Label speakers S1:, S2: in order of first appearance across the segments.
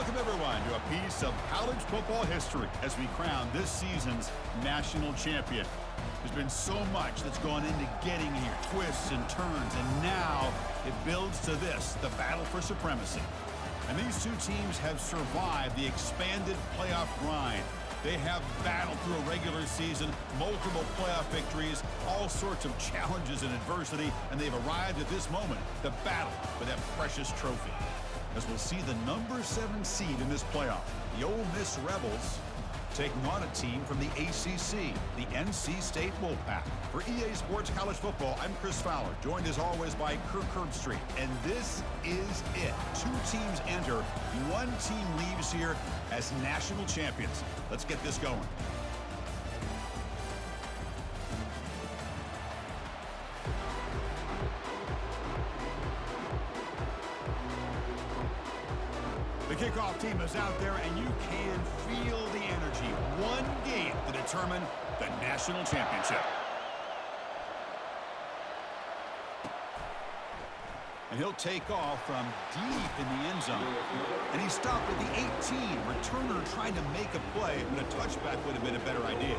S1: Welcome, everyone, to a piece of college football history as we crown this season's national champion. There's been so much that's gone into getting here, twists and turns, and now it builds to this, the battle for supremacy. And these two teams have survived the expanded playoff grind. They have battled through a regular season, multiple playoff victories, all sorts of challenges and adversity, and they've arrived at this moment, the battle for that precious trophy. As we'll see the number 7 seed in this playoff, the Ole Miss Rebels, taking on a team from the ACC, the NC State Wolfpack. For EA Sports College Football, I'm Chris Fowler, joined as always by Kirk Herbstreit. And this is it. 2 teams enter, 1 team leaves here as national champions. Let's get this going. The kickoff team is out there, and you can feel the energy. One game to determine the national championship. And he'll take off from deep in the end zone. And he stopped at the 18. Returner trying to make a play, but a touchback would have been a better idea.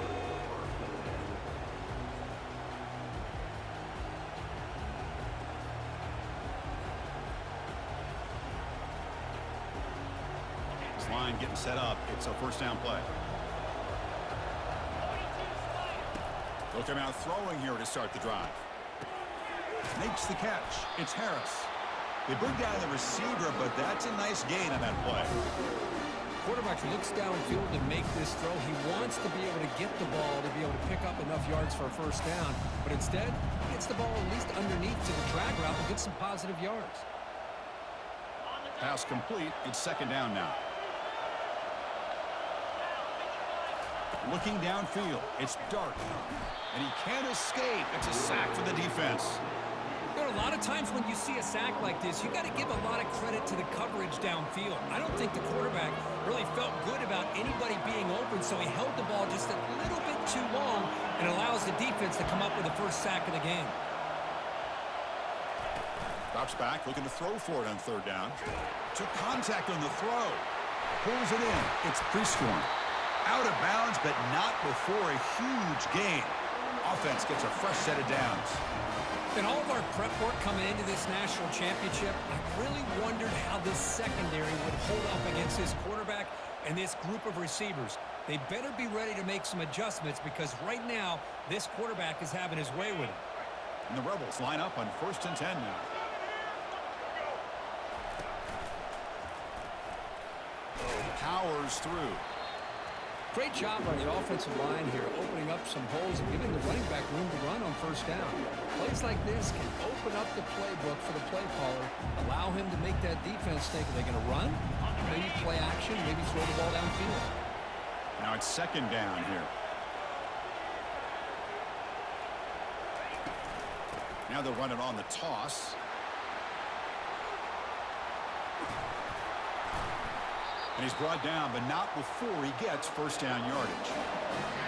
S1: Line getting set up. It's a first down play. Look him out throwing here to start the drive. Makes the catch. It's Harris. They bring down the receiver, but that's a nice gain on that play.
S2: Quarterback looks downfield to make this throw. He wants to be able to get the ball to be able to pick up enough yards for a first down, but instead he gets the ball at least underneath to the drag route and gets some positive yards.
S1: Pass complete. It's second down now. Looking downfield, it's Dart, and he can't escape. It's a sack for the defense.
S2: There are a lot of times when you see a sack like this, you got to give a lot of credit to the coverage downfield. I don't think the quarterback really felt good about anybody being open, so he held the ball just a little bit too long and allows the defense to come up with the first sack of the game.
S1: Drops back, looking to throw for it on third down. Took contact on the throw. Pulls it in. It's Prescorn. Out of bounds, but not before a huge gain. Offense gets a fresh set of downs.
S2: In all of our prep work coming into this national championship, I really wondered how this secondary would hold up against this quarterback and this group of receivers. They better be ready to make some adjustments because right now, this quarterback is having his way with it.
S1: And the Rebels line up on 1st and 10 now. Powers through.
S2: Great job on the offensive line here, opening up some holes and giving the running back room to run on first down. Plays like this can open up the playbook for the play caller, allow him to make that defense think, are they going to run? Maybe play action, maybe throw the ball downfield.
S1: Now it's second down here. Now they'll run it on the toss. And he's brought down, but not before he gets first down yardage.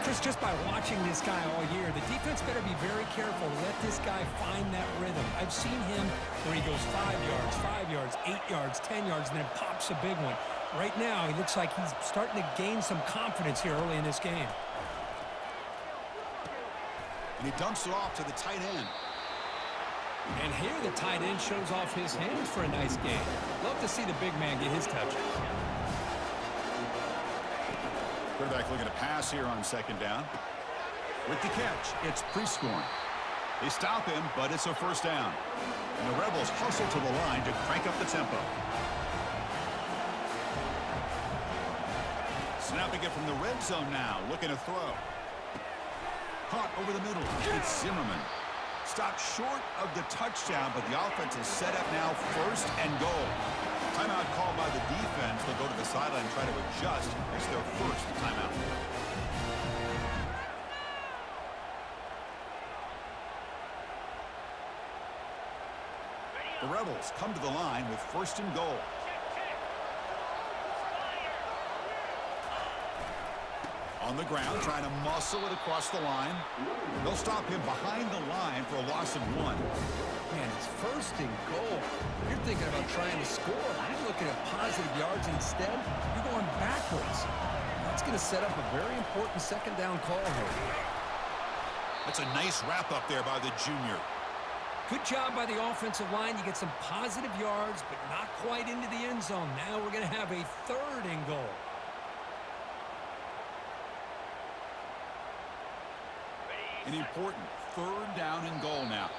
S2: Chris, just by watching this guy all year, the defense better be very careful to let this guy find that rhythm. I've seen him where he goes 5 yards, 8 yards, 10 yards, and then pops a big one. Right now, he looks like he's starting to gain some confidence here early in this game.
S1: And he dumps it off to the tight end.
S2: And here the tight end shows off his hands for a nice game. Love to see the big man get his touches.
S1: Quarterback looking to pass here on second down. With the catch, it's Prescorn. They stop him, but it's a first down. And the Rebels hustle to the line to crank up the tempo. Snapping it from the red zone now, looking to throw. Caught over the middle. It's Zimmerman. Stopped short of the touchdown, but the offense is set up now, first and goal. Timeout called by the defense. They'll go to the sideline and try to adjust. It's their first timeout. The Rebels come to the line with first and goal. On the ground, trying to muscle it across the line. They'll stop him behind the line for a loss of 1.
S2: Man, it's first and goal. You're thinking about trying to score. You're looking at positive yards instead. You're going backwards. That's going to set up a very important second down call here.
S1: That's a nice wrap up there by the junior.
S2: Good job by the offensive line. You get some positive yards, but not quite into the end zone. Now we're going to have a third and goal.
S1: An important third down and goal now.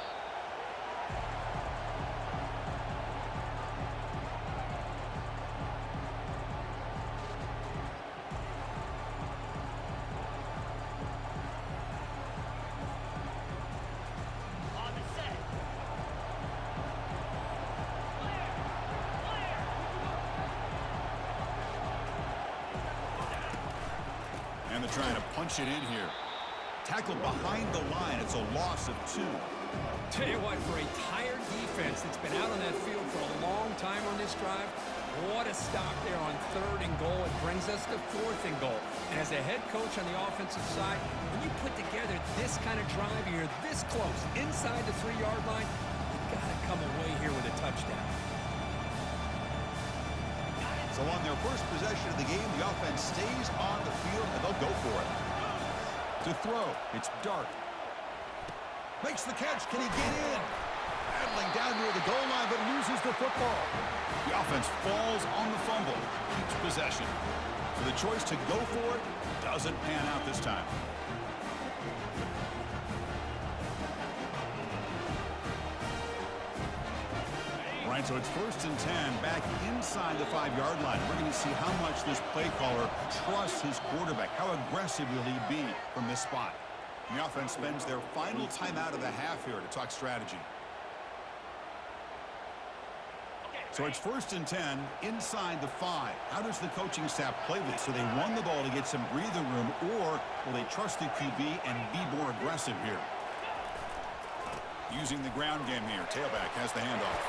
S1: And they're trying to punch it in here. Tackled behind the line. It's a loss of 2.
S2: Tell you what, for a tired defense that's been out on that field for a long time on this drive, what a stop there on third and goal. It brings us to fourth and goal. And as a head coach on the offensive side, when you put together this kind of drive here, this close, inside the 3-yard line, you've got to come away here with a touchdown.
S1: So on their first possession of the game, the offense stays on the field, and they'll go for it. To throw, it's Dart. Makes the catch. Can he get in? Battling down near the goal line, but loses the football. The offense falls on the fumble, keeps possession. So the choice to go for it doesn't pan out this time. Right, so it's 1st and 10, back inside the 5-yard line. We're going to see how much this play caller trusts his quarterback. How aggressive will he be from this spot? And the offense spends their final timeout of the half here to talk strategy. So it's 1st and 10, inside the 5. How does the coaching staff play this? So they run the ball to get some breathing room, or will they trust the QB and be more aggressive here? Using the ground game here. Tailback has the handoff.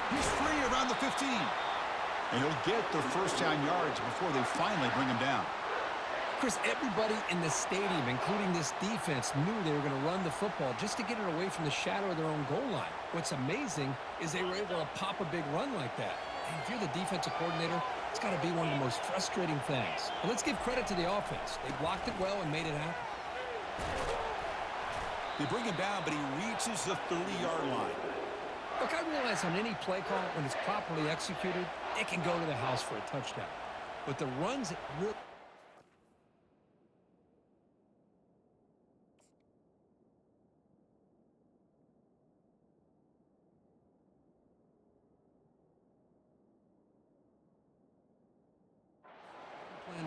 S1: He's free around the 15. And he'll get the first down yards before they finally bring him down.
S2: Chris, everybody in the stadium, including this defense, knew they were going to run the football just to get it away from the shadow of their own goal line. What's amazing is they were able to pop a big run like that. And if you're the defensive coordinator, it's got to be one of the most frustrating things. But let's give credit to the offense. They blocked it well and made it happen.
S1: They bring him down, but he reaches the 30-yard line.
S2: Look, I realize on any play call, when it's properly executed, it can go to the house for a touchdown. But the runs it really...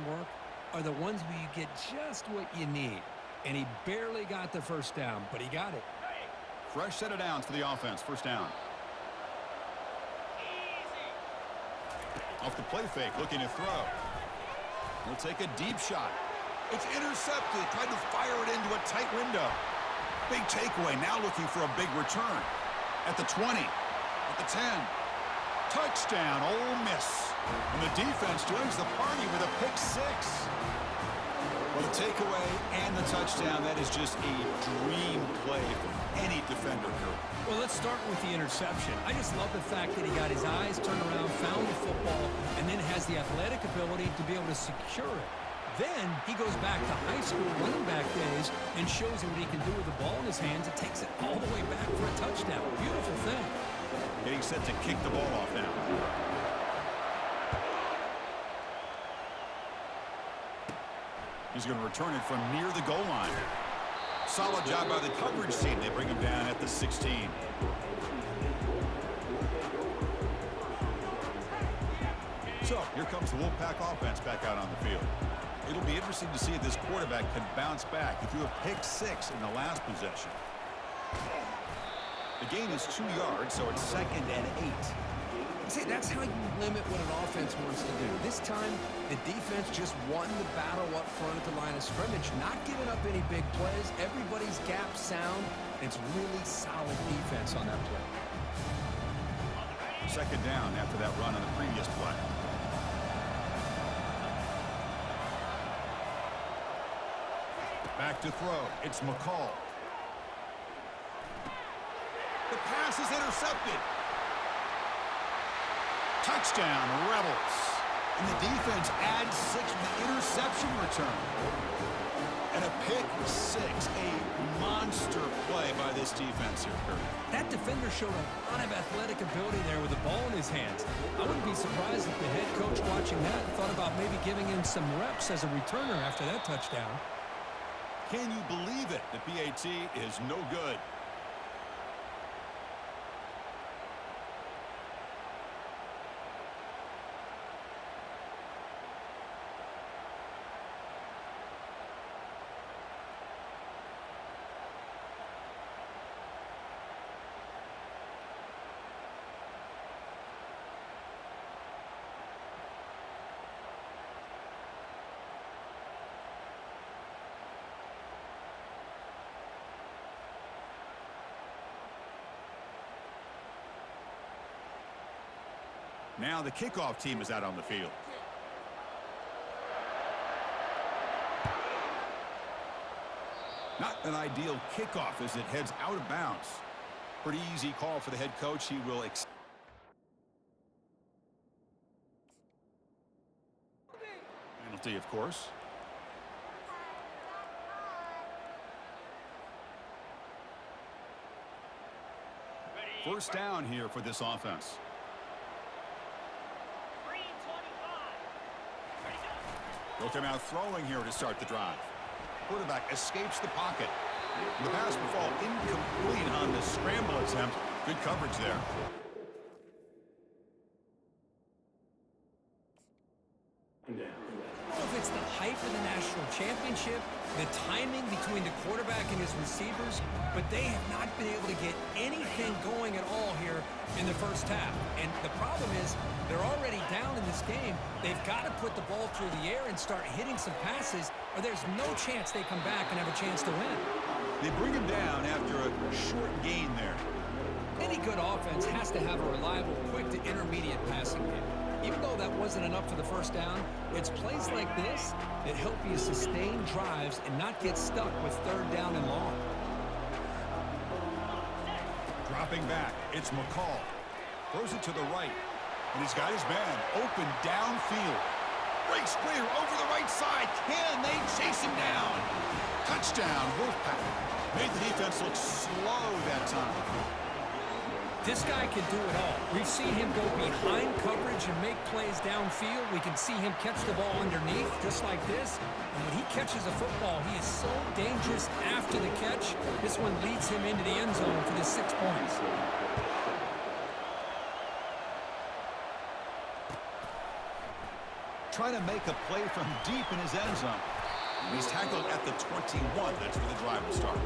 S2: work are the ones where you get just what you need. And he barely got the first down, but he got it.
S1: Fresh set of downs for the offense. First down. Off the play fake, looking to throw. He'll take a deep shot. It's intercepted. Tried to fire it into a tight window. Big takeaway. Now looking for a big return. At the 20. At the 10. Touchdown, Ole Miss. And the defense joins the party with a pick 6. Well, the takeaway and the touchdown, that is just a dream play for any defender, Kurt.
S2: Well, let's start with the interception. I just love the fact that he got his eyes turned around, found the football, and then has the athletic ability to be able to secure it. Then he goes back to high school running back days and shows him what he can do with the ball in his hands. It takes it all the way back for a touchdown. Beautiful thing.
S1: Getting set to kick the ball off now. He's going to return it from near the goal line. Solid job by the coverage team. They bring him down at the 16. So here comes the Wolfpack offense back out on the field. It'll be interesting to see if this quarterback can bounce back. He threw a pick 6 in the last possession. The gain is 2 yards, so it's 2nd and 8.
S2: See, that's how you limit what an offense wants to do. This time, the defense just won the battle up front at the line of scrimmage, not giving up any big plays. Everybody's gap sound. It's really solid defense on that play.
S1: 2nd down after that run on the previous play. Back to throw. It's McCall. The pass is intercepted. Touchdown, Rebels. And the defense adds 6 with the interception return. And a pick 6, a monster play by this defense here, Kurt.
S2: That defender showed a lot of athletic ability there with the ball in his hands. I wouldn't be surprised if the head coach watching that thought about maybe giving him some reps as a returner after that touchdown.
S1: Can you believe it? The PAT is no good. Now the kickoff team is out on the field. Not an ideal kickoff as it heads out of bounds. Pretty easy call for the head coach. He will penalty, of course. First down here for this offense. They'll come out throwing here to start the drive. Quarterback escapes the pocket. The pass will fall incomplete on the scramble attempt. Good coverage there.
S2: If it's the hype of the national championship, the timing between the quarterback and his receivers, but they have not been able to get anything going at all here in the first half. And the problem is they're already down in this game. They've got to put the ball through the air and start hitting some passes, or there's no chance they come back and have a chance to win.
S1: They bring him down after a short gain there.
S2: Any good offense has to have a reliable, quick to intermediate passing game. Even though that wasn't enough for the first down, it's plays like this that help you sustain drives and not get stuck with third down and long.
S1: Dropping back, it's McCall. Throws it to the right. And he's got his man open downfield. Breaks clear over the right side. Can they chase him down? Touchdown, Wolfpack. Made the defense look slow that time.
S2: This guy can do it all. We've seen him go behind coverage and make plays downfield. We can see him catch the ball underneath just like this. And when he catches a football, he is so dangerous after the catch. This one leads him into the end zone for the 6 points.
S1: Trying to make a play from deep in his end zone. He's tackled at the 21. That's where the drive will start.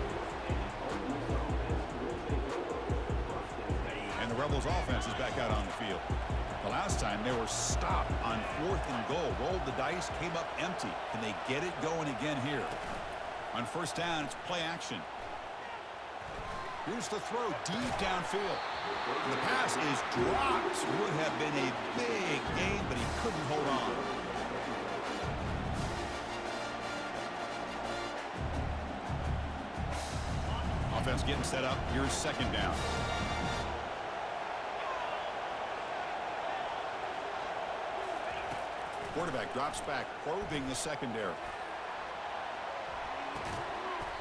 S1: And the Rebels offense is back out on the field. The last time they were stopped on 4th and goal. Rolled the dice, came up empty. Can they get it going again here? On first down, it's play action. Here's the throw deep downfield. The pass is dropped. Would have been a big gain, but he couldn't hold on. Offense getting set up. Here's second down. Quarterback drops back, probing the secondary.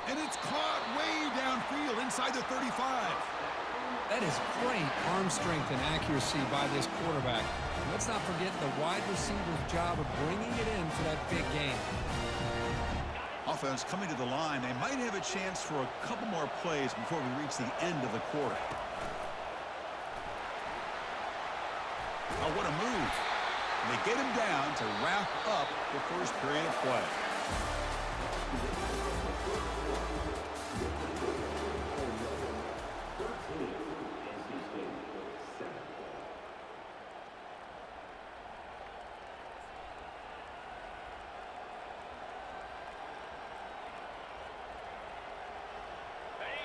S1: And it's caught way downfield inside the 35.
S2: That is great arm strength and accuracy by this quarterback. Let's not forget the wide receiver's job of bringing it in for that big game.
S1: Offense coming to the line. They might have a chance for a couple more plays before we reach the end of the quarter. Oh, what a move. They get him down to wrap up the first period of play.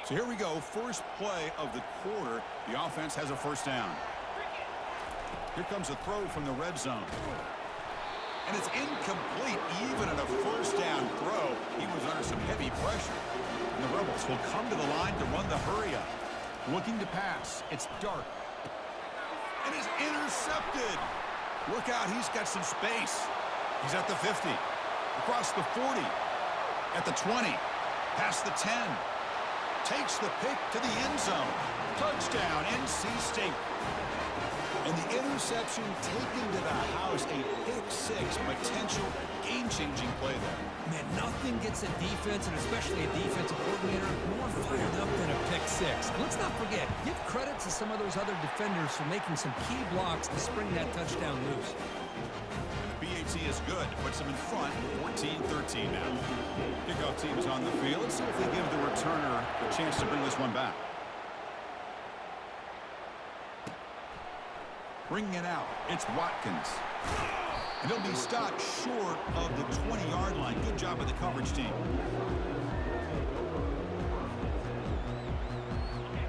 S1: So here we go, first play of the quarter. The offense has a first down. Here comes a throw from the red zone. And it's incomplete even on a first down throw. He was under some heavy pressure. And the Rebels will come to the line to run the hurry up. Looking to pass. It's Dart. And is intercepted. Look out, he's got some space. He's at the 50. Across the 40. At the 20. Past the 10. Takes the pick to the end zone. Touchdown, NC State. And the interception taken to the house. A pick-6 potential game-changing play there.
S2: Man, nothing gets a defense, and especially a defensive coordinator, more fired up than a pick-6. And let's not forget, give credit to some of those other defenders for making some key blocks to spring that touchdown loose.
S1: The BAT is good. Puts them in front, 14-13 now. Kickoff team is on the field. Let's see if they give the returner a chance to bring this one back. Bringing it out, it's Watkins. And he'll be stopped short of the 20-yard line. Good job of the coverage team.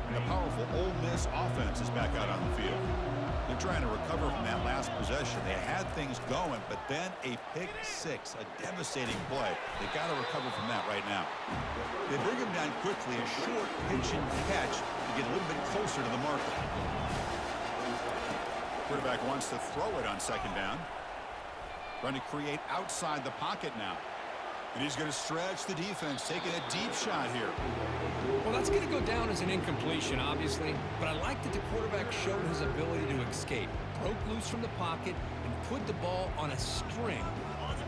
S1: And the powerful Ole Miss offense is back out on the field. They're trying to recover from that last possession. They had things going, but then a pick-6, a devastating play. They got to recover from that right now. They bring him down quickly, a short pitch and catch to get a little bit closer to the marker. Quarterback wants to throw it on second down. Trying to create outside the pocket now. And he's going to stretch the defense, taking a deep shot here.
S2: Well, that's going to go down as an incompletion, obviously. But I like that the quarterback showed his ability to escape. Broke loose from the pocket and put the ball on a string.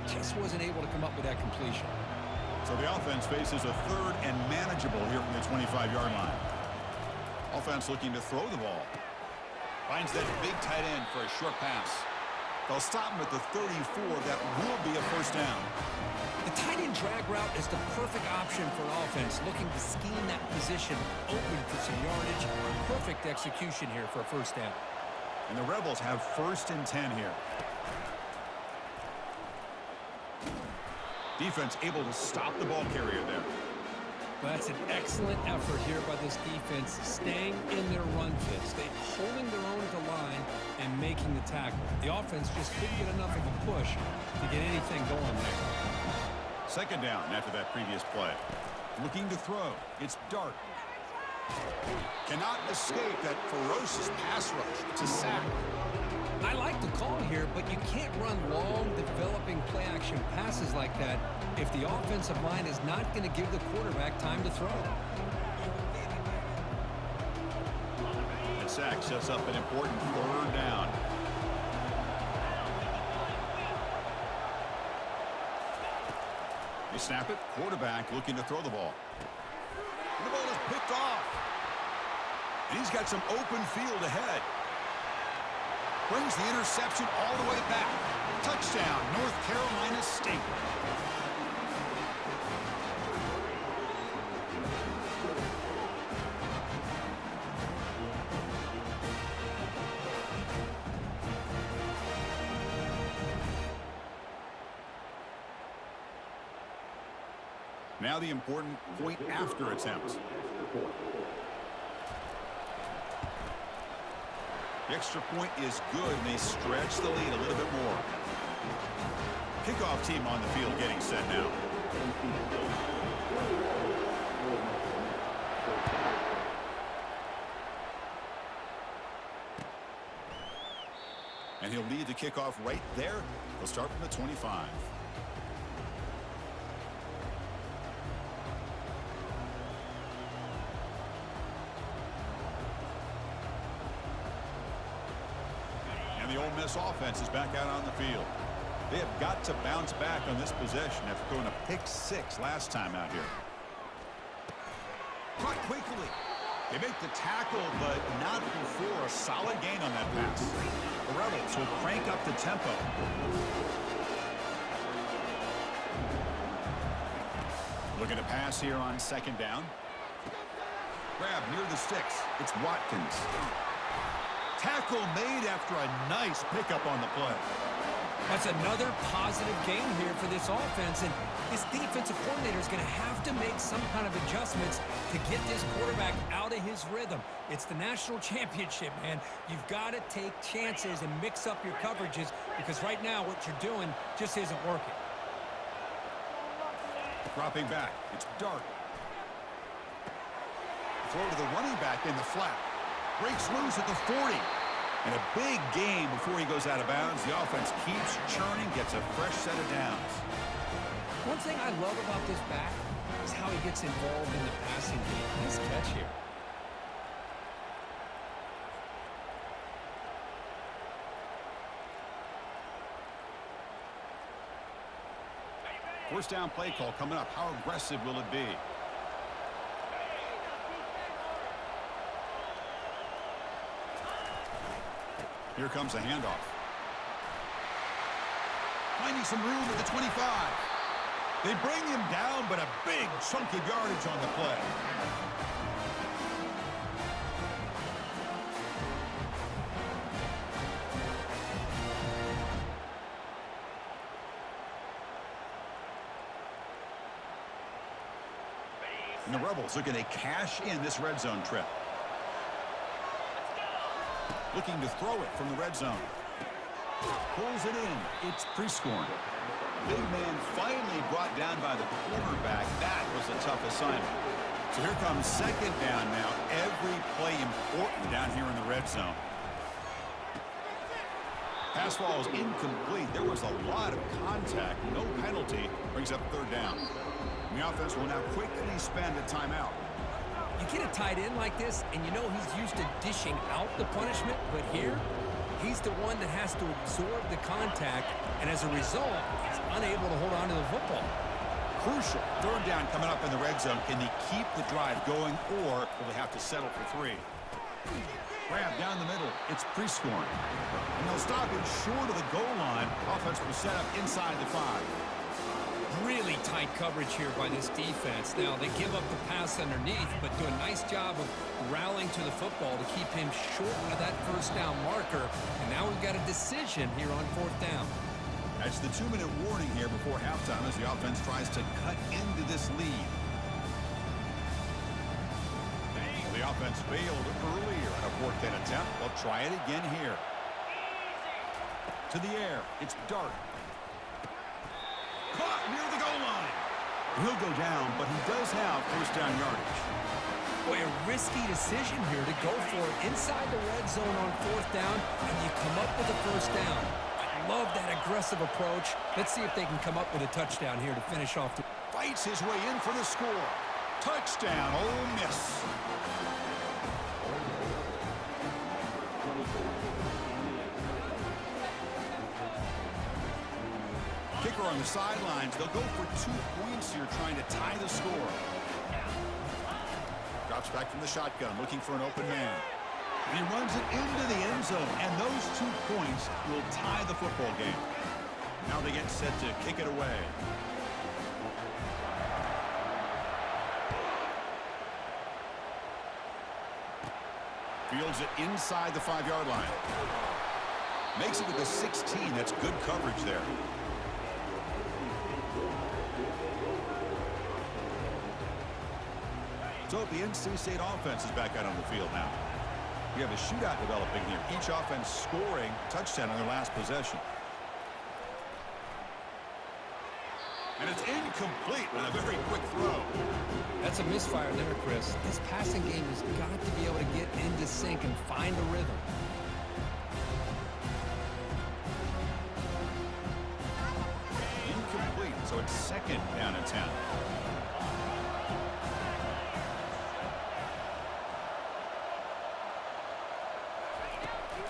S2: He just wasn't able to come up with that completion.
S1: So the offense faces a third and manageable here from the 25-yard line. Offense looking to throw the ball. Finds that big tight end for a short pass. They'll stop him at the 34. That will be a first down.
S2: The tight end drag route is the perfect option for an offense looking to scheme that position open for some yardage. Perfect execution here for a first down.
S1: And the Rebels have 1st and 10 here. Defense able to stop the ball carrier there.
S2: Well, that's an excellent effort here by this defense, staying in their run fits. They holding their own at the line and making the tackle. The offense just couldn't get enough of a push to get anything going there.
S1: Second down after that previous play. Looking to throw. It's Dart. Cannot escape that ferocious pass rush. It's a sack.
S2: I like the call here, but you can't run long, developing play-action passes like that if the offensive line is not going to give the quarterback time to throw.
S1: That sack sets up an important third down. They snap it. Quarterback looking to throw the ball. And the ball is picked off. And he's got some open field ahead. Brings the interception all the way back. Touchdown, North Carolina State. Now the important point after attempt. The extra point is good, and they stretch the lead a little bit more. Kickoff team on the field getting set now. And he'll lead the kickoff right there. He'll start from the 25. The Ole Miss offense is back out on the field. They have got to bounce back on this possession after throwing a pick-6 last time out here. Caught quickly. They make the tackle, but not before a solid gain on that pass. The Rebels will crank up the tempo. Looking to pass here on second down. Grab near the sticks. It's Watkins. Tackle made after a nice pickup on the play.
S2: That's another positive gain here for this offense, and this defensive coordinator is going to have to make some kind of adjustments to get this quarterback out of his rhythm. It's the national championship, man. You've got to take chances and mix up your coverages because right now what you're doing just isn't working.
S1: Dropping back. It's Dark. Throw to the running back in the flat. Breaks loose at the 40. And a big game before he goes out of bounds. The offense keeps churning, gets a fresh set of downs.
S2: One thing I love about this back is how he gets involved in the passing game. Nice catch here.
S1: First down play call coming up. How aggressive will it be? Here comes a handoff. Finding some room at the 25. They bring him down, but a big chunk of yardage on the play. And the Rebels looking to cash in this red zone trip. Looking to throw it from the red zone. Pulls it in. It's pre-scoring. Big man finally brought down by the quarterback. That was a tough assignment. So here comes second down now. Every play important down here in the red zone. Pass ball is incomplete. There was a lot of contact. No penalty. Brings up third down. The offense will now quickly spend a timeout.
S2: You get a tight end like this, and you know he's used to dishing out the punishment, but here, he's the one that has to absorb the contact, and as a result, he's unable to hold on to the football.
S1: Crucial. Third down coming up in the red zone. Can they keep the drive going, or will they have to settle for 3? Grab down the middle. It's pre-scoring. And they'll stop him short of the goal line. Offense will set up inside the 5.
S2: Really tight coverage here by this defense. Now, they give up the pass underneath, but do a nice job of rallying to the football to keep him short of that first down marker. And now we've got a decision here on fourth down.
S1: That's the 2-minute warning here before halftime as the offense tries to cut into this lead. The offense failed earlier on a fourth down attempt. They'll try it again here. To the air. It's Dark. Caught near the goal line. He'll go down, but he does have first down yardage.
S2: Boy, a risky decision here to go for it inside the red zone on fourth down, and you come up with a first down. I love that aggressive approach. Let's see if they can come up with a touchdown here to finish off.
S1: Fights his way in for the score. Touchdown, Ole Miss. Kicker on the sidelines. They'll go for 2 points here, trying to tie the score. Drops back from the shotgun, looking for an open man. And he runs it into the end zone, and those 2 points will tie the football game. Now they get set to kick it away. Fields it inside the 5-yard line. Makes it to the 16. That's good coverage there. So the NC State offense is back out on the field now. We have a shootout developing here. Each offense scoring a touchdown on their last possession. And it's incomplete on a very quick throw.
S2: That's a misfire there, Chris. This passing game has got to be able to get into sync and find a rhythm.
S1: Incomplete, so it's second down and 10.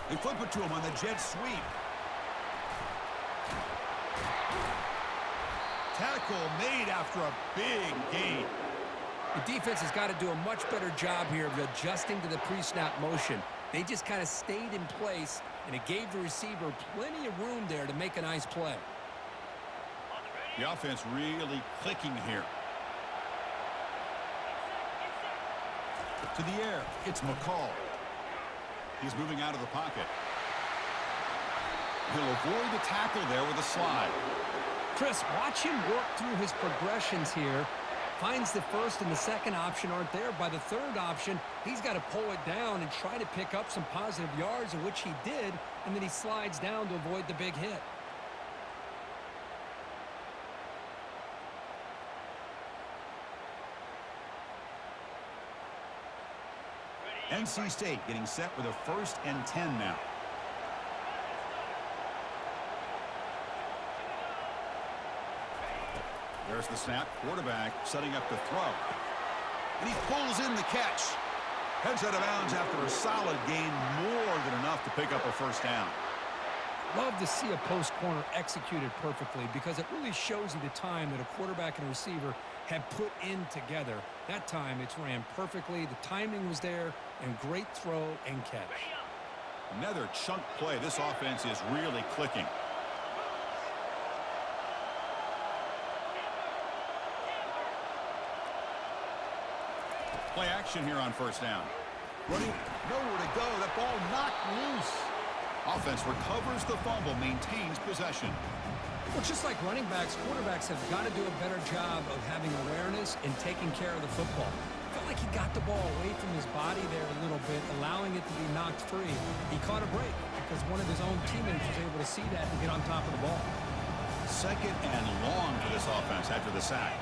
S1: They flip it to him on the jet sweep. Tackle made after a big gain.
S2: The defense has got to do a much better job here of adjusting to the pre-snap motion. They just kind of stayed in place, and it gave the receiver plenty of room there to make a nice play.
S1: The offense really clicking here. To the air, it's McCall. He's moving out of the pocket. He'll avoid the tackle there with a slide.
S2: Chris, watch him work through his progressions here. Finds the first and the second option aren't there. By the third option, he's got to pull it down and try to pick up some positive yards, of which he did, and then he slides down to avoid the big hit.
S1: NC State getting set with a 1st and 10 now. There's the snap. Quarterback setting up the throw. And he pulls in the catch. Heads out of bounds after a solid gain, more than enough to pick up a 1st down.
S2: Love to see a post corner executed perfectly because it really shows you the time that a quarterback and a receiver have put in together. That time it's ran perfectly. The timing was there, and great throw and catch.
S1: Another chunk play. This offense is really clicking. Play action here on 1st down. Running, nowhere to go. That ball knocked loose. Offense recovers the fumble, maintains possession.
S2: Well, just like running backs, quarterbacks have got to do a better job of having awareness and taking care of the football. I felt like he got the ball away from his body there a little bit, allowing it to be knocked free. He caught a break because one of his own teammates was able to see that and get on top of the ball.
S1: 2nd and long for this offense after the sack.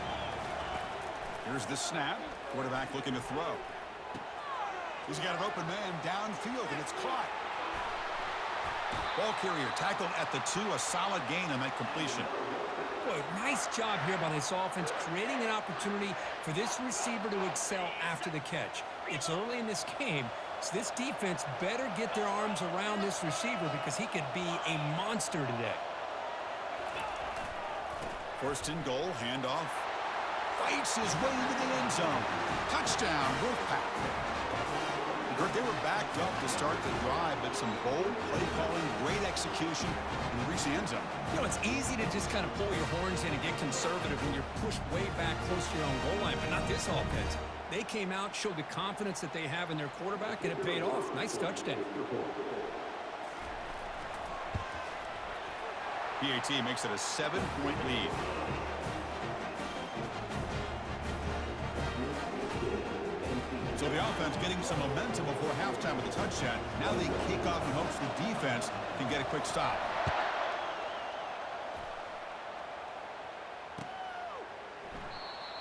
S1: Here's the snap. Quarterback looking to throw. He's got an open man downfield, and it's caught. Ball carrier tackled at the 2, a solid gain on that completion.
S2: Boy, nice job here by this offense, creating an opportunity for this receiver to excel after the catch. It's early in this game, so this defense better get their arms around this receiver because he could be a monster today.
S1: 1st and goal, handoff. Fights his way into the end zone. Touchdown, Wolfpack. They were backed up to start the drive, but some bold play calling, great execution, and reach the end zone.
S2: You know, it's easy to just kind of pull your horns in and get conservative when you're pushed way back close to your own goal line, but not this offense. They came out, showed the confidence that they have in their quarterback, and it paid off. Nice touchdown.
S1: PAT makes it a 7-point lead. So the offense getting some momentum before halftime with a touchdown. Now they kick off in hopes the defense can get a quick stop.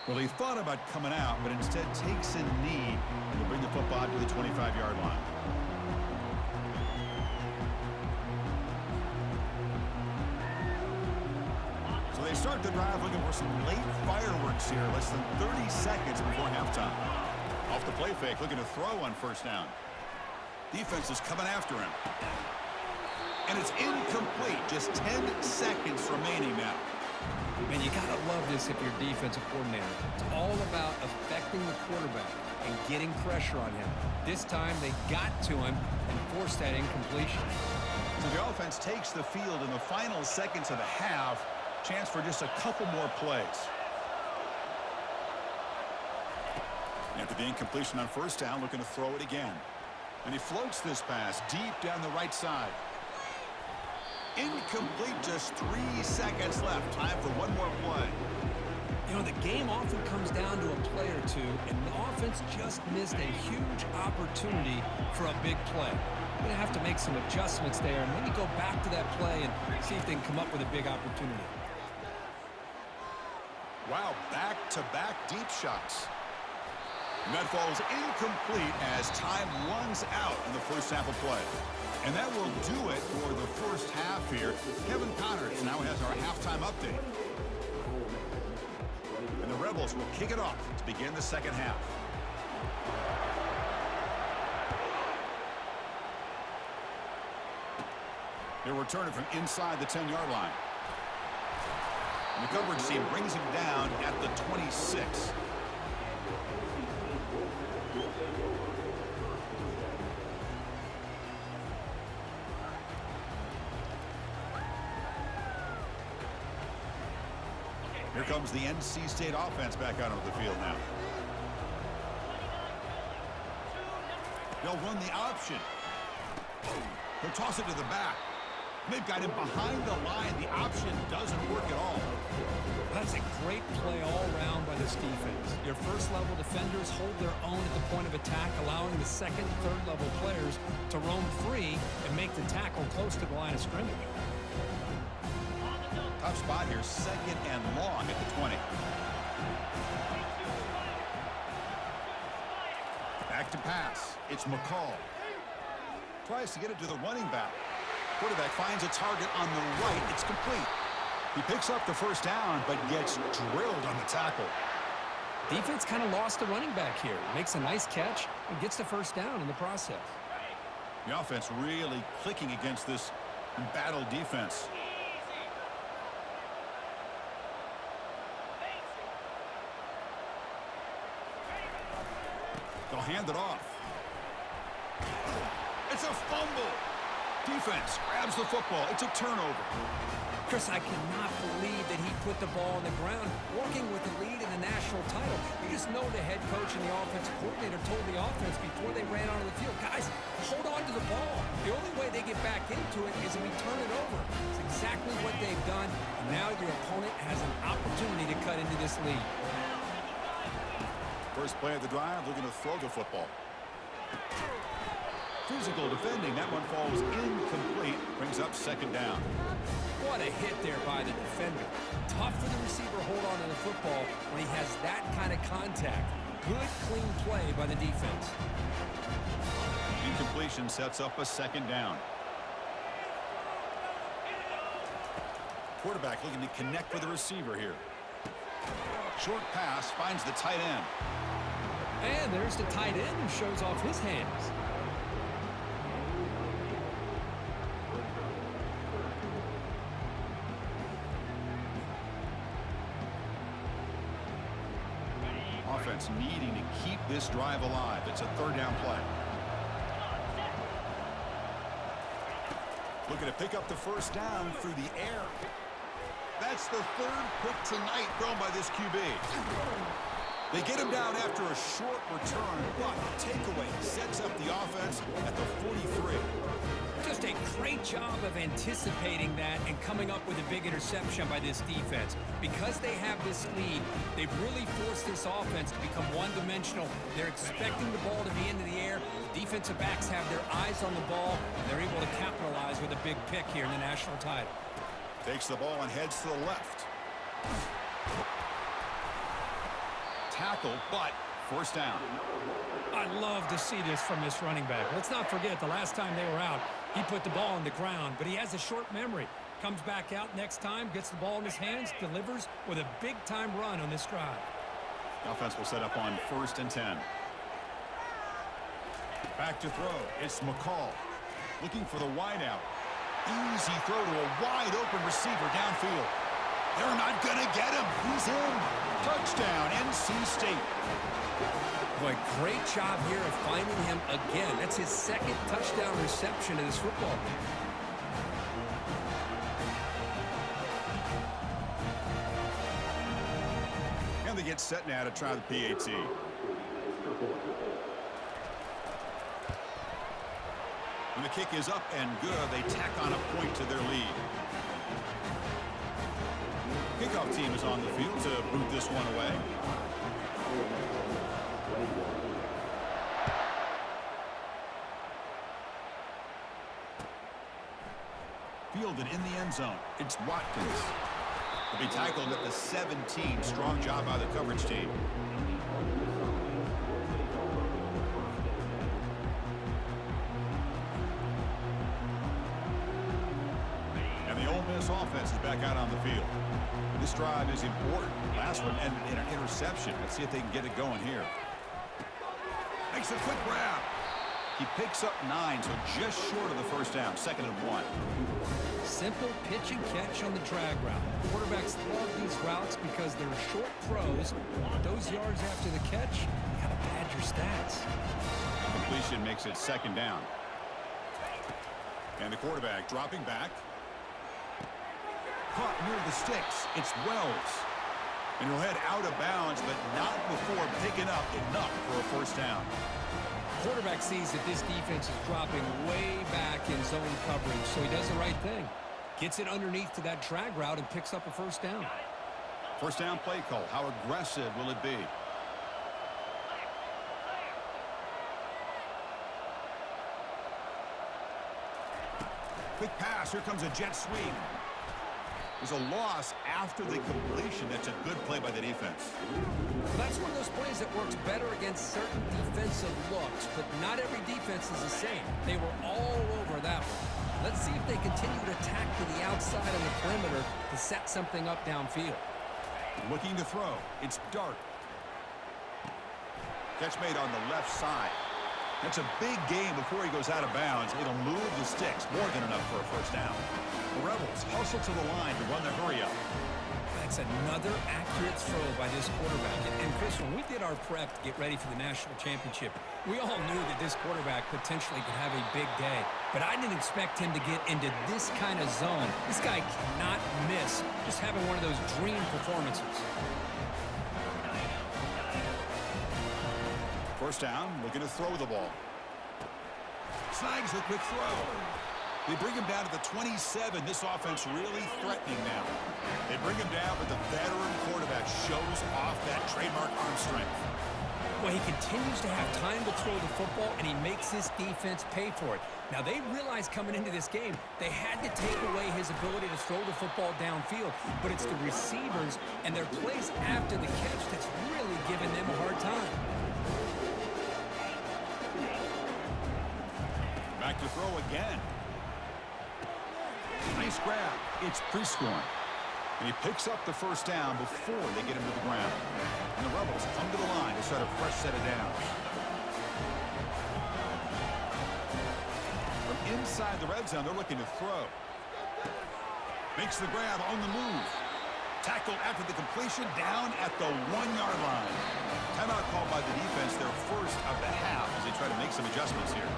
S1: Well, he thought about coming out, but instead takes a knee to bring the football to the 25-yard line. So they start the drive looking for some late fireworks here, less than 30 seconds before halftime. Off the play fake, looking to throw on 1st down. Defense is coming after him. And it's incomplete. Just 10 seconds remaining now.
S2: Man, you got to love this if you're a defensive coordinator. It's all about affecting the quarterback and getting pressure on him. This time they got to him and forced that incompletion.
S1: So the offense takes the field in the final seconds of the half. Chance for just a couple more plays. After the incompletion on 1st down, looking to throw it again. And he floats this pass deep down the right side. Incomplete, just 3 seconds left. Time for one more play.
S2: You know, the game often comes down to a play or two, and the offense just missed a huge opportunity for a big play. We're going to have to make some adjustments there and maybe go back to that play and see if they can come up with a big opportunity.
S1: Wow, back-to-back deep shots. And that falls incomplete as time runs out in the 1st half of play. And that will do it for the 1st half here. Kevin Connors now has our halftime update. And the Rebels will kick it off to begin the 2nd half. They'll return it from inside the 10-yard line. And the coverage team brings him down at the 26. Here comes the NC State offense back out onto the field now. They'll run the option. He'll toss it to the back. They've got him behind the line. The option doesn't work at all.
S2: That's a great play all around by this defense. Your first-level defenders hold their own at the point of attack, allowing the second, third-level players to roam free and make the tackle close to the line of scrimmage.
S1: Tough spot here, 2nd and long at the 20. Back Back to pass. It's McCall. Tries to get it to the running back. Quarterback finds a target on the right. It's complete. He picks up the first down, but gets drilled on the tackle.
S2: Defense kind of lost the running back here. Makes a nice catch and gets the first down in the process.
S1: The offense really clicking against this embattled defense. They'll hand it off. It's a fumble. Defense grabs the football. It's a turnover.
S2: Chris, I cannot believe that he put the ball on the ground, working with the lead in the national title. You just know the head coach and the offensive coordinator told the offense before they ran onto the field, guys, hold on to the ball. The only way they get back into it is if we turn it over. It's exactly what they've done, and now your opponent has an opportunity to cut into this lead.
S1: First play of the drive, looking to throw the football. Physical defending. That one falls incomplete. Brings up second down.
S2: What a hit there by the defender. Tough for the receiver to hold on to the football when he has that kind of contact. Good, clean play by the defense.
S1: Incompletion sets up a second down. Quarterback looking to connect with the receiver here. Short pass finds the tight end.
S2: And there's the tight end who shows off his hands.
S1: Offense needing to keep this drive alive. It's a third down play. Looking to pick up the first down through the air. That's the third pick tonight thrown by this QB. They get him down after a short return, but the takeaway sets up the offense at the 43.
S2: Just a great job of anticipating that and coming up with a big interception by this defense. Because they have this lead, they've really forced this offense to become one-dimensional. They're expecting the ball to be into the air. The defensive backs have their eyes on the ball, and they're able to capitalize with a big pick here in the national title.
S1: Takes the ball and heads to the left. Tackle, but first down.
S2: I love to see this from this running back. Let's not forget the last time they were out, he put the ball on the ground, but he has a short memory. Comes back out next time, gets the ball in his hands, delivers with a big-time run on this drive.
S1: The offense will set up on 1st and 10. Back to throw. It's McCall. Looking for the wideout. Easy throw to a wide-open receiver downfield. They're not going to get him. He's in. Touchdown, NC State.
S2: Boy, great job here of finding him again. That's his second touchdown reception in this football game.
S1: And they get set now to try the PAT. When the kick is up and good, they tack on a point to their lead. Kickoff team is on the field to boot this one away. Fielded in the end zone. It's Watkins. He'll be tackled at the 17. Strong job by the coverage team. And the Ole Miss offense is back out on the field. This drive is important. Last one ended in an interception. Let's see if they can get it going here. Makes a quick grab. He picks up 9, so just short of the first down. 2nd and 1.
S2: Simple pitch and catch on the drag route. Quarterbacks love these routes because they're short throws. Those yards after the catch, you gotta pad your stats.
S1: Completion makes it 2nd down. And the quarterback dropping back. Caught near the sticks. It's Wells. And he'll head out of bounds, but not before picking up enough for a first down.
S2: Quarterback sees that this defense is dropping way back in zone coverage, so he does the right thing. Gets it underneath to that drag route and picks up a first down.
S1: First down play call. How aggressive will it be? Quick pass. Here comes a jet sweep. There's a loss after the completion. That's a good play by the defense.
S2: Well, that's one of those plays that that works better against certain defensive looks, but not every defense is the same. They were all over that one. Let's see if they continue to attack to the outside on the perimeter to set something up downfield.
S1: Looking to throw. It's Dart. Catch made on the left side. That's a big gain before he goes out of bounds. It'll move the sticks. More than enough for a first down. The Rebels hustle to the line to run the hurry-up.
S2: That's another accurate throw by this quarterback. And Chris, when we did our prep to get ready for the national championship, we all knew that this quarterback potentially could have a big day. But I didn't expect him to get into this kind of zone. This guy cannot miss just having one of those dream performances.
S1: First down, looking to throw the ball. Snags the quick throw. They bring him down to the 27. This offense really threatening now. They bring him down, but the veteran quarterback shows off that trademark arm strength.
S2: Well, he continues to have time to throw the football, and he makes his defense pay for it. Now, they realized coming into this game they had to take away his ability to throw the football downfield, but it's the receivers and their plays after the catch that's really giving them a hard time.
S1: Back to throw again. Nice grab. It's Prescorn. And he picks up the first down before they get him to the ground. And the Rebels come to the line to start a fresh set of downs. From inside the red zone, they're looking to throw. Makes the grab on the move. Tackle after the completion down at the 1-yard line. Timeout called by the defense, their first of the half as they try to make some adjustments here.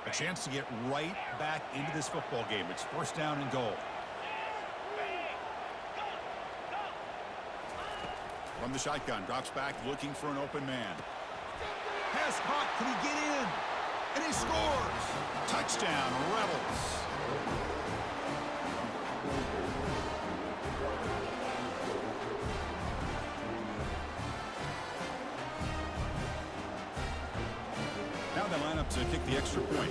S1: A chance to get right back into this football game. It's first down and goal. From the shotgun, drops back, looking for an open man. Pass caught. Can he get in? And he scores. Touchdown, Rebels. Now they line up to kick the extra point.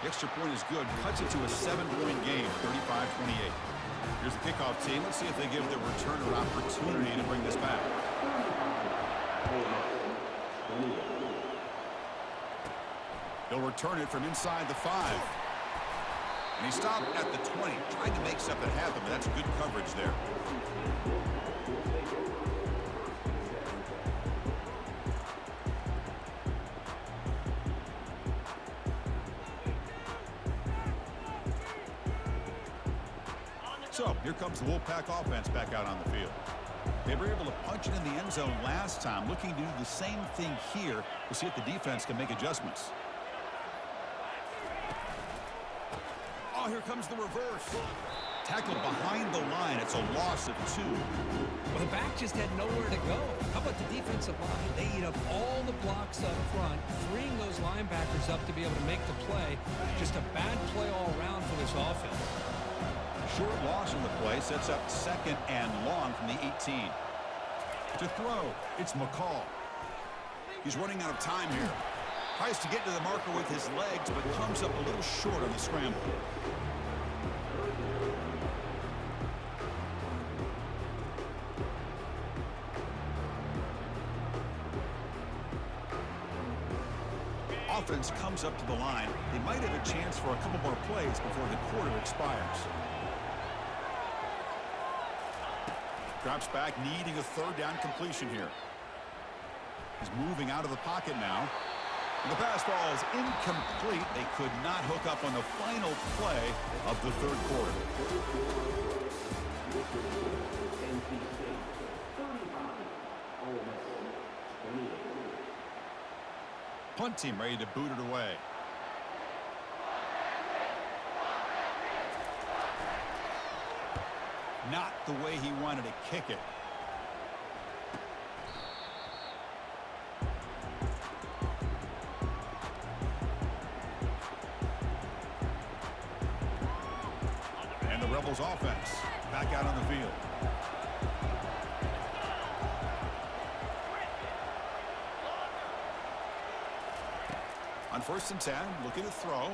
S1: The extra point is good. Cuts it to a 7-point game, 35-28. Here's the kickoff team. Let's see if they give the returner opportunity to bring this back. He'll return it from inside the 5. And he stopped at the 20. Tried to make something happen, but that's good coverage there. So, here comes the Wolfpack offense back out on the field. They were able to punch it in the end zone last time, looking to do the same thing here to see if the defense can make adjustments. Oh, here comes the reverse. Tackled behind the line. It's a loss of 2.
S2: Well, the back just had nowhere to go. How about the defensive line? They eat up all the blocks up front, freeing those linebackers up to be able to make the play. Just a bad play all around for this offense.
S1: Short loss in the play sets up second and long from the 18. To throw, it's McCall. He's running out of time here. Tries to get to the marker with his legs, but comes up a little short on the scramble. Offense comes up to the line. They might have a chance for a couple more plays before the quarter expires. Drops back, needing a third down completion here. He's moving out of the pocket now. And the pass ball is incomplete. They could not hook up on the final play of the third quarter. Punt team ready to boot it away. Not the way he wanted to kick it. And the Rebels offense back out on the field. On On 1st and 10, looking to throw.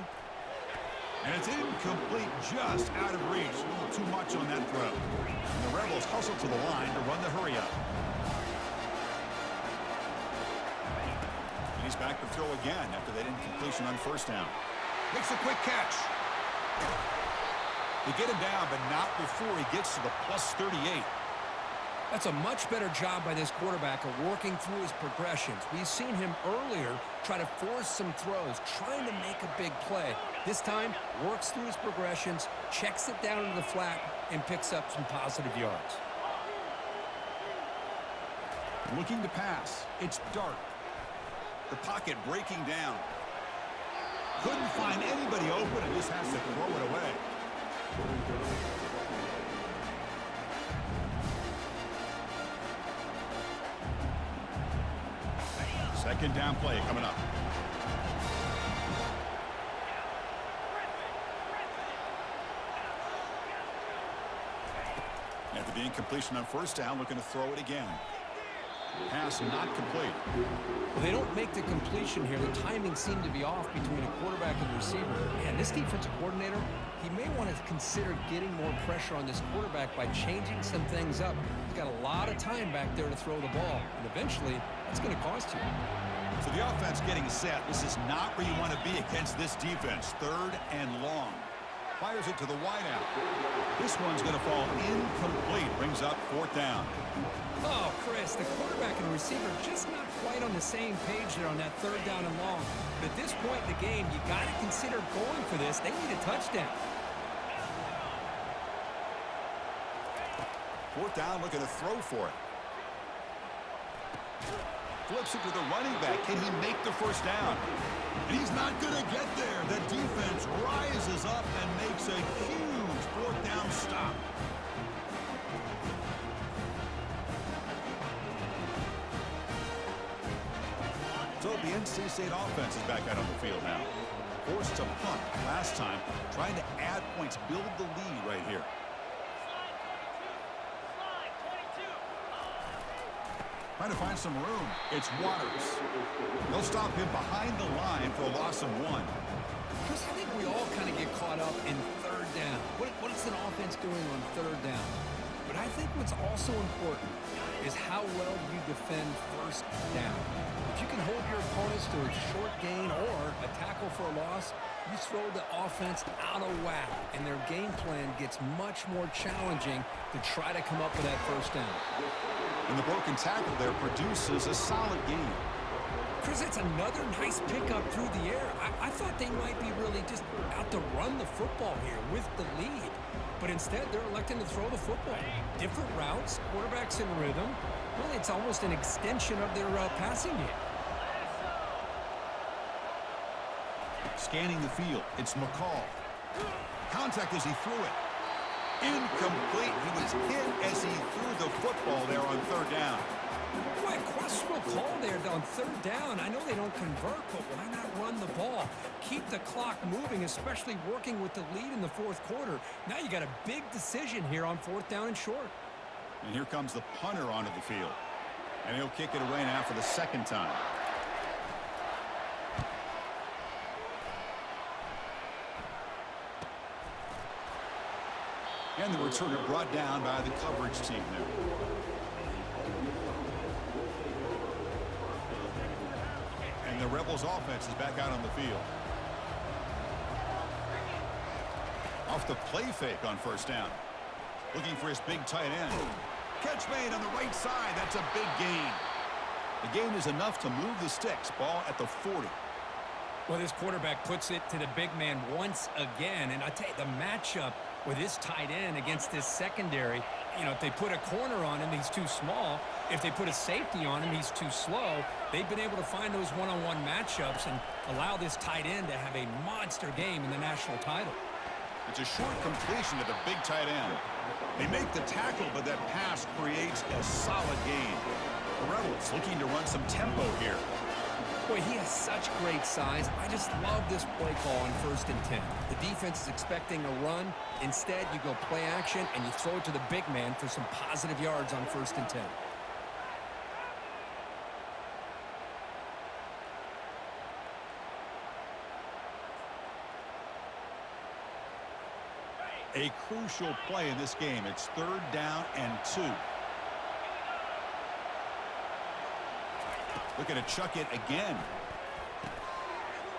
S1: And it's incomplete, just out of reach. A little too much on that throw. And the Rebels hustle to the line to run the hurry up. And he's back to throw again after that incompletion on 1st down. Makes a quick catch. They get him down, but not before he gets to the plus 38.
S2: That's a much better job by this quarterback of working through his progressions. We've seen him earlier try to force some throws, trying to make a big play. This time, works through his progressions, checks it down into the flat, and picks up some positive yards.
S1: Looking to pass. It's Dart. The pocket breaking down. Couldn't find anybody open and just has to throw it away. Second down play coming up. After the incompletion on 1st down, looking to throw it again. Pass not complete.
S2: Well, they don't make the completion here. The timing seemed to be off between a quarterback and receiver. Man, this defensive coordinator, he may want to consider getting more pressure on this quarterback by changing some things up. He's got a lot of time back there to throw the ball, and eventually that's going to cost you.
S1: So the offense getting set. This is not where you want to be against this defense. 3rd and long. Fires it to the wideout. This one's going to fall incomplete. Brings up 4th down.
S2: Oh, Chris, the quarterback and the receiver just not quite on the same page there on that 3rd down and long. But at this point in the game, you got to consider going for this. They need a touchdown.
S1: 4th down, looking to throw for it. Flips it to the running back. Can he make the 1st down? And he's not going to get there. The defense rises up and makes a huge 4th down stop. So the NC State offense is back out on the field now. Forced to punt last time, trying to add points, build the lead right here. Trying to find some room. It's Waters. They'll stop him behind the line for a loss of 1.
S2: Chris, I think we all kind of get caught up in 3rd down. What is an offense doing on 3rd down? But I think what's also important is how well you defend 1st down. If you can hold your opponents to a short gain or a tackle for a loss, you throw the offense out of whack, and their game plan gets much more challenging to try to come up with that 1st down.
S1: And the broken tackle there produces a solid gain.
S2: Chris, it's another nice pickup through the air. I thought they might be really just out to run the football here with the lead. But instead, they're electing to throw the football. Different routes, quarterbacks in rhythm. Really, it's almost an extension of their passing game.
S1: Scanning the field, it's McCall. Contact as he threw it. Incomplete. He was hit as he threw the football there on 3rd down.
S2: Boy, a questionable call there on 3rd down. I know they don't convert, but why not run the ball? Keep the clock moving, especially working with the lead in the 4th quarter. Now you got a big decision here on 4th down and short.
S1: And here comes the punter onto the field. And he'll kick it away now for the 2nd time. And the returner brought down by the coverage team there. And the Rebels offense is back out on the field. Off the play fake on 1st down. Looking for his big tight end. Catch made on the right side. That's a big gain. The gain is enough to move the sticks. Ball at the 40.
S2: Well, this quarterback puts it to the big man once again. And I tell you, the matchup with his tight end against this secondary, you know, if they put a corner on him, he's too small. If they put a safety on him, he's too slow. They've been able to find those one-on-one matchups and allow this tight end to have a monster game in the national title.
S1: It's a short completion to the big tight end. They make the tackle, but that pass creates a solid gain. The Rebels looking to run some tempo here.
S2: Boy, he has such great size. I just love this play call on 1st and 10. The defense is expecting a run. Instead, you go play action, and you throw it to the big man for some positive yards on 1st and 10.
S1: A crucial play in this game. It's 3rd down and 2. Looking to chuck it again.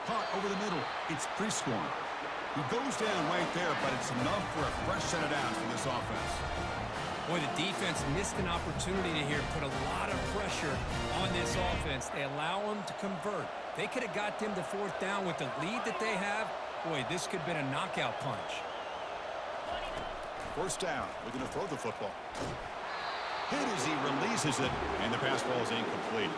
S1: Caught over the middle. It's pre-scoring. He goes down right there, but it's enough for a fresh set of downs for this offense.
S2: Boy, the defense missed an opportunity to here put a lot of pressure on this offense. They allow them to convert. They could have got them to 4th down with the lead that they have. Boy, this could have been a knockout punch.
S1: 1st down. Looking to throw the football. Hit as he releases it, and the pass ball is incomplete.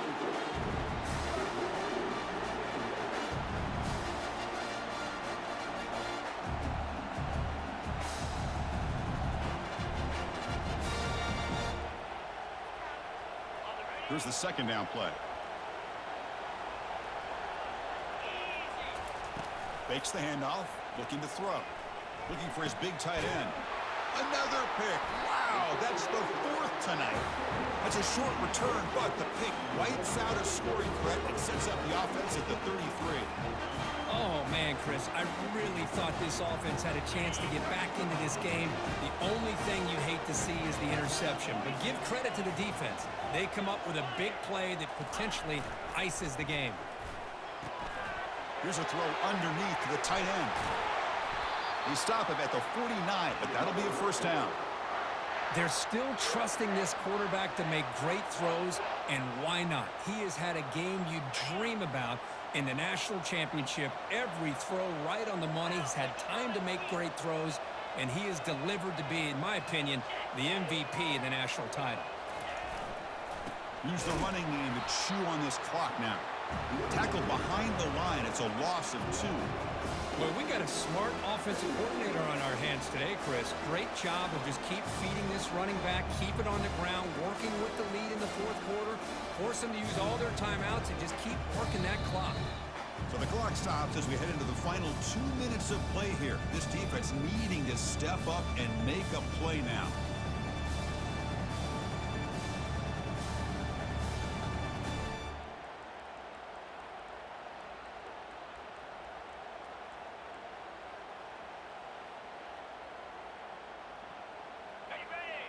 S1: Here's the 2nd down play. Fakes the handoff, looking to throw. Looking for his big tight end. Another pick. Wow, that's the 4th tonight. That's a short return, but the pick wipes out a scoring threat and sets up the offense at the 33.
S2: Oh, man, Chris, I really thought this offense had a chance to get back into this game. The only thing you hate to see is the interception. But give credit to the defense. They come up with a big play that potentially ices the game.
S1: Here's a throw underneath to the tight end. They stop him at the 49, but that'll be a 1st down.
S2: They're still trusting this quarterback to make great throws, and why not? He has had a game you dream about in the national championship. Every throw right on the money. He's had time to make great throws, and he is delivered to be, in my opinion, the MVP in the national title.
S1: Use the running game to chew on this clock now. Tackled behind the line. It's a loss of 2.
S2: Well, we got a smart offensive coordinator on our hands today, Chris. Great job of just keep feeding this running back, keep it on the ground, working with the lead in the 4th quarter, force them to use all their timeouts, and just keep working that clock.
S1: So the clock stops as we head into the final 2 minutes of play here. This defense needing to step up and make a play now.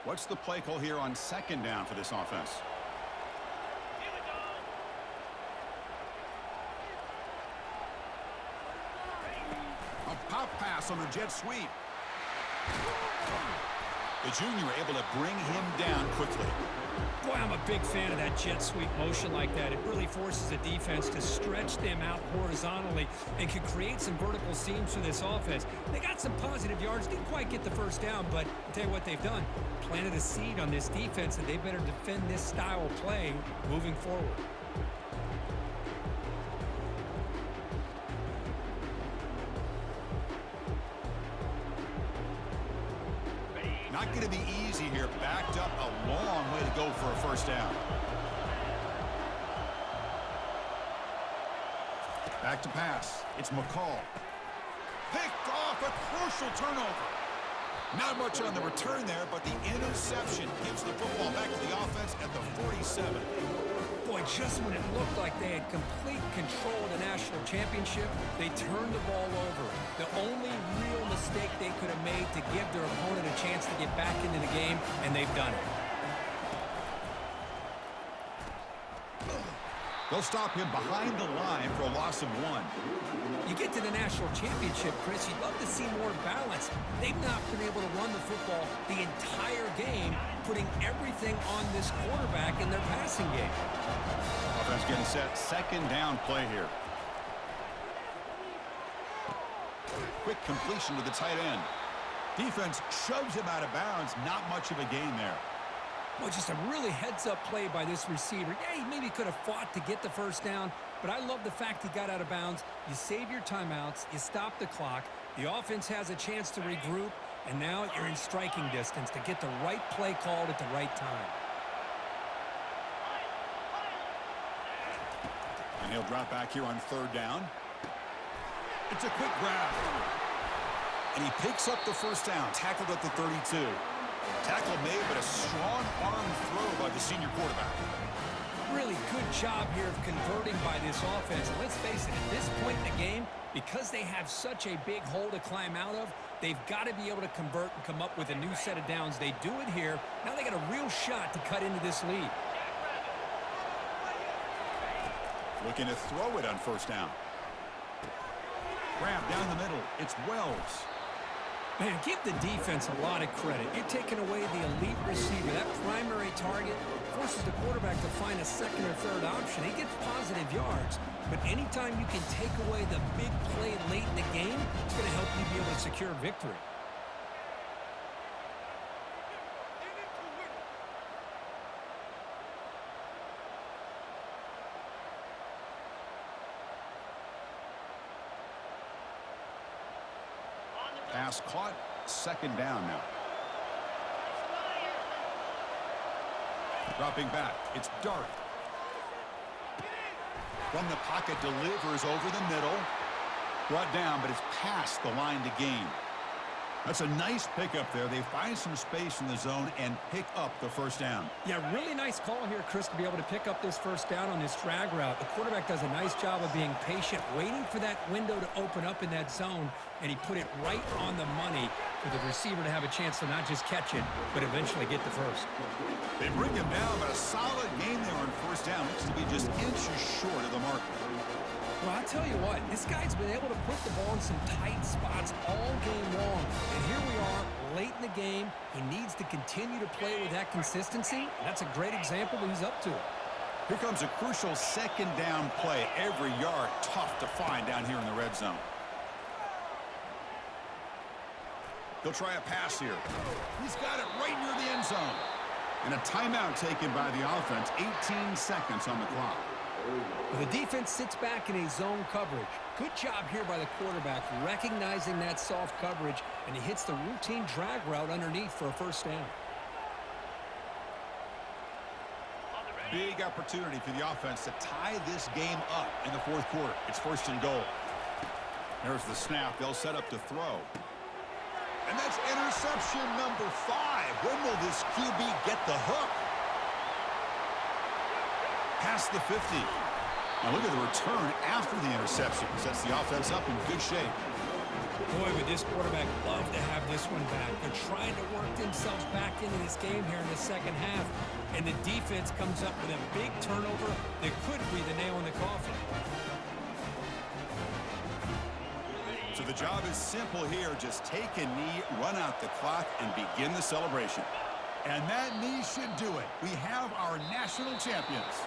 S1: What's the play call here on 2nd down for this offense? A pop pass on the jet sweep. The junior able to bring him down quickly.
S2: Boy, I'm a big fan of that jet sweep motion like that. It really forces the defense to stretch them out horizontally and can create some vertical seams for this offense. They got some positive yards, didn't quite get the 1st down, but I'll tell you what they've done. Planted a seed on this defense, and they better defend this style of play moving forward.
S1: Not going to be easy here. Backed up a long way to go for a 1st down. Back to pass. It's McCall. Picked off, a crucial turnover. Not much on the return there, but the interception gives the football back to the offense at the 47.
S2: Boy, just when it looked like they had complete control of the national championship, they turned the ball over. The only real mistake they could have made to give their opponent a chance to get back into the game, and they've done it.
S1: They'll stop him behind the line for a loss of 1.
S2: You get to the national championship, Chris, you'd love to see more balance. They've not been able to run the football the entire game, putting everything on this quarterback in their passing game.
S1: Offense getting set. 2nd down play here. Quick completion to the tight end. Defense shoves him out of bounds. Not much of a gain there.
S2: Well, just a really heads-up play by this receiver. Yeah, he maybe could have fought to get the 1st down, but I love the fact he got out of bounds. You save your timeouts, you stop the clock, the offense has a chance to regroup, and now you're in striking distance to get the right play called at the right time.
S1: And he'll drop back here on 3rd down. It's a quick grab. And he picks up the 1st down, tackled at the 32. Tackle made, but a strong arm throw by the senior quarterback.
S2: Really good job here of converting by this offense. Let's face it, at this point in the game, Because they have such a big hole to climb out of, they've got to be able to convert and come up with a new set of downs. They do it here. Now they got a real shot to cut into this lead.
S1: Looking to throw it on first down. Grab down the middle. It's Wells.
S2: Man, give the defense a lot of credit. You're taking away the elite receiver. That primary target forces the quarterback to find a second or third option. He gets positive yards, but anytime you can take away the big play late in the game, it's going to help you be able to secure victory.
S1: Pass caught. Second down now. Dropping back. It's Dart. From the pocket, delivers over the middle. Brought down, but it's past the line to gain. That's a nice pickup there. They find some space in the zone and pick up the first down.
S2: Yeah, really nice call here, Chris, to be able to pick up this first down on this drag route. The quarterback does a nice job of being patient, waiting for that window to open up in that zone, and he put it right on the money for the receiver to have a chance to not just catch it, but eventually get the first.
S1: They bring him down, but a solid game there on first down. Looks to be just inches short of the mark.
S2: Well, I'll tell you what, this guy's been able to put the ball in some tight spots all game long. And here we are, late in the game. He needs to continue to play with that consistency. And that's a great example that he's up to it.
S1: Here comes a crucial second down play. Every yard tough to find down here in the red zone. He'll try a pass here. He's got it right near the end zone. And a timeout taken by the offense. 18 seconds on the clock.
S2: The defense sits back in a zone coverage. Good job here by the quarterback, recognizing that soft coverage, and he hits the routine drag route underneath for a first down.
S1: Big opportunity for the offense to tie this game up in the fourth quarter. It's first and goal. There's the snap. They'll set up to throw. And that's interception number 5. When will this QB get the hook? Past the 50. Now look at the return after the interception. Sets the offense up in good shape.
S2: Boy, would this quarterback love to have this one back. They're trying to work themselves back into this game here in the second half. And the defense comes up with a big turnover that could be the nail in the coffin.
S1: So the job is simple here. Just take a knee, run out the clock, and begin the celebration. And that knee should do it. We have our national champions.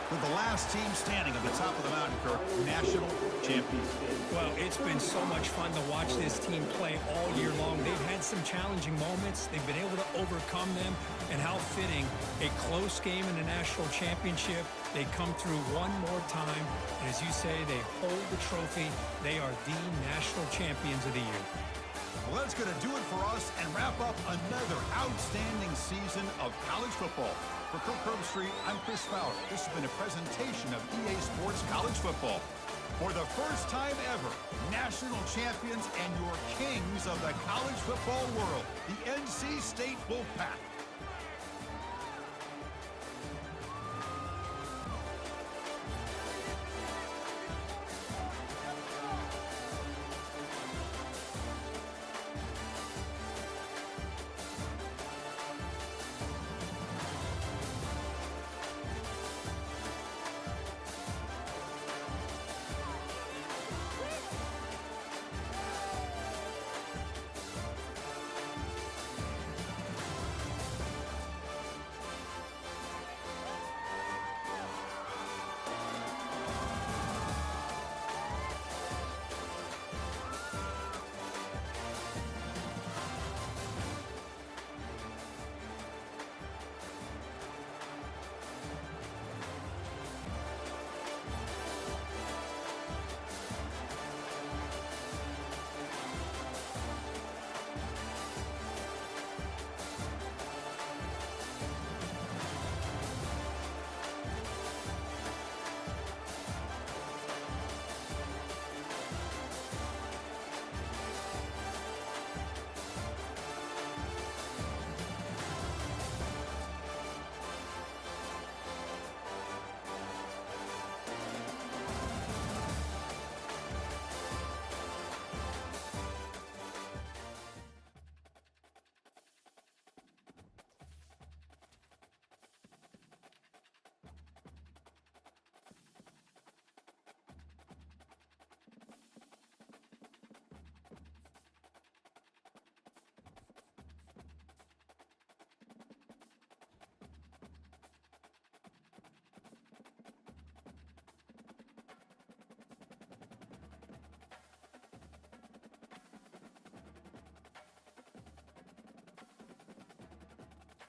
S1: With the last team standing at the top of the mountain, Kirk, national champions.
S2: Well, it's been so much fun to watch this team play all year long. They've had some challenging moments. They've been able to overcome them. And how fitting, a close game in the national championship. They come through one more time. And as you say, they hold the trophy. They are the national champions of the year.
S1: Well, that's going to do it for us and wrap up another outstanding season of college football. For Kirk Herbstreit, I'm Chris Fowler. This has been a presentation of EA Sports College Football. For the first time ever, national champions and your kings of the college football world, the NC State Wolfpack.